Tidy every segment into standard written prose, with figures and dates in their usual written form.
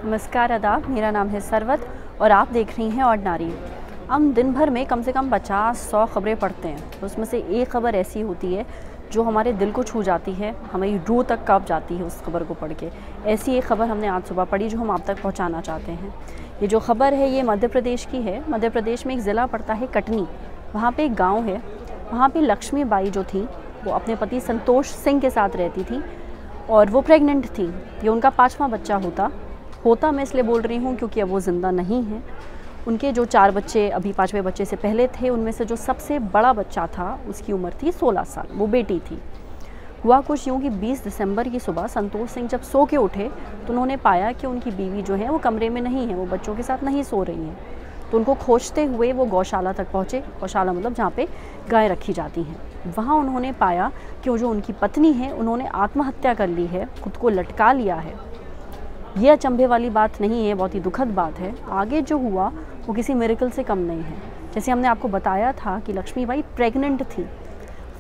नमस्कार, आदाब। मेरा नाम है सरवत और आप देख रही हैं ऑर्डिनरी। हम दिन भर में कम से कम 50-100 खबरें पढ़ते हैं, तो उसमें से एक खबर ऐसी होती है जो हमारे दिल को छू जाती है, हमारी रूह तक काँप जाती है उस खबर को पढ़ के। ऐसी एक खबर हमने आज सुबह पढ़ी जो हम आप तक पहुंचाना चाहते हैं। ये जो खबर है ये मध्य प्रदेश की है। मध्य प्रदेश में एक ज़िला पड़ता है कटनी। वहाँ पे एक गाँव है। वहाँ पे लक्ष्मी बाई जो थी वो अपने पति संतोष सिंह के साथ रहती थी और वो प्रेग्नेंट थी। ये उनका 5वां बच्चा होता मैं इसलिए बोल रही हूँ क्योंकि अब वो ज़िंदा नहीं है। उनके जो 4 बच्चे अभी 5वें बच्चे से पहले थे, उनमें से जो सबसे बड़ा बच्चा था उसकी उम्र थी 16 साल, वो बेटी थी। हुआ कुछ यूँ कि 20 दिसंबर की सुबह संतोष सिंह जब सो के उठे तो उन्होंने पाया कि उनकी बीवी जो है वो कमरे में नहीं है, वो बच्चों के साथ नहीं सो रही हैं। तो उनको खोजते हुए वो गौशाला तक पहुँचे। गौशाला मतलब जहाँ पे गाय रखी जाती हैं। वहाँ उन्होंने पाया कि वो जो उनकी पत्नी है उन्होंने आत्महत्या कर ली है, खुद को लटका लिया है। ये अचंभे वाली बात नहीं है, बहुत ही दुखद बात है। आगे जो हुआ वो किसी मिरेकल से कम नहीं है। जैसे हमने आपको बताया था कि लक्ष्मीबाई प्रेग्नेंट थी।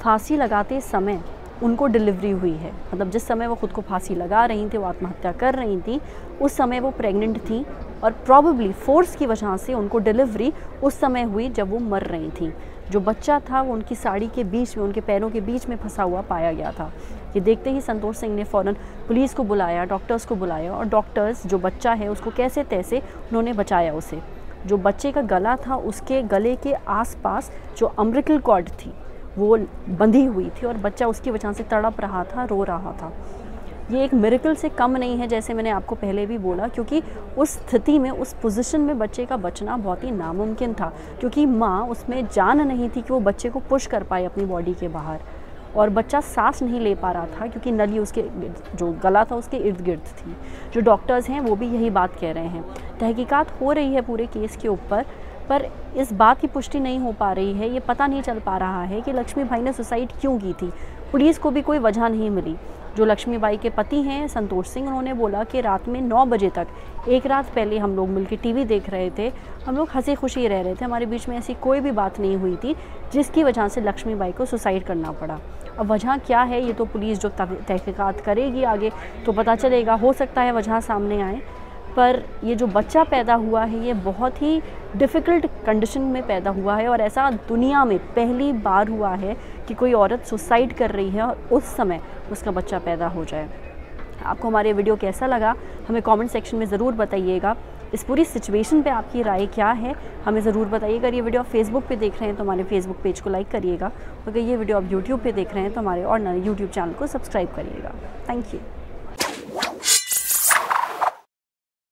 फांसी लगाते समय उनको डिलीवरी हुई है, मतलब जिस समय वो खुद को फांसी लगा रही थी, वो आत्महत्या कर रही थी, उस समय वो प्रेग्नेंट थी और प्रॉबेबली फोर्स की वजह से उनको डिलीवरी उस समय हुई जब वो मर रही थी। जो बच्चा था वो उनकी साड़ी के बीच में, उनके पैरों के बीच में फंसा हुआ पाया गया था। ये देखते ही संतोष सिंह ने फ़ौरन पुलिस को बुलाया, डॉक्टर्स को बुलाया और डॉक्टर्स जो बच्चा है उसको कैसे तैसे उन्होंने बचाया उसे। जो बच्चे का गला था उसके गले के आसपास जो अम्बिलिकल कॉर्ड थी वो बंधी हुई थी और बच्चा उसकी वजह से तड़प रहा था, रो रहा था। ये एक मिरेकल से कम नहीं है, जैसे मैंने आपको पहले भी बोला, क्योंकि उस स्थिति में, उस पोजीशन में बच्चे का बचना बहुत ही नामुमकिन था, क्योंकि माँ उसमें जान नहीं थी कि वो बच्चे को पुश कर पाए अपनी बॉडी के बाहर, और बच्चा सांस नहीं ले पा रहा था क्योंकि नली उसके जो गला था उसके इर्द गिर्द थी। जो डॉक्टर्स हैं वो भी यही बात कह रहे हैं। तहकीकात हो रही है पूरे केस के ऊपर, पर इस बात की पुष्टि नहीं हो पा रही है। ये पता नहीं चल पा रहा है कि लक्ष्मीबाई ने सुसाइड क्यों की थी। पुलिस को भी कोई वजह नहीं मिली। जो लक्ष्मीबाई के पति हैं संतोष सिंह, उन्होंने बोला कि रात में 9 बजे तक, एक रात पहले हम लोग मिलकर टीवी देख रहे थे, हम लोग हंसी खुशी रह रहे थे, हमारे बीच में ऐसी कोई भी बात नहीं हुई थी जिसकी वजह से लक्ष्मीबाई को सुसाइड करना पड़ा। अब वजह क्या है ये तो पुलिस जो तहकीकात करेगी आगे तो पता चलेगा। हो सकता है वजह सामने आए, पर ये जो बच्चा पैदा हुआ है ये बहुत ही डिफ़िकल्ट कंडीशन में पैदा हुआ है और ऐसा दुनिया में पहली बार हुआ है कि कोई औरत सुसाइड कर रही है और उस समय उसका बच्चा पैदा हो जाए। आपको हमारे वीडियो कैसा लगा हमें कमेंट सेक्शन में ज़रूर बताइएगा। इस पूरी सिचुएशन पे आपकी राय क्या है हमें ज़रूर बताइएगा। ये वीडियो आप फेसबुक पे देख रहे हैं तो हमारे फेसबुक पेज को लाइक करिएगा। अगर ये वीडियो आप यूट्यूब पे देख रहे हैं तो हमारे ऑर्डिनरी यूट्यूब चैनल को सब्सक्राइब करिएगा। Thank you.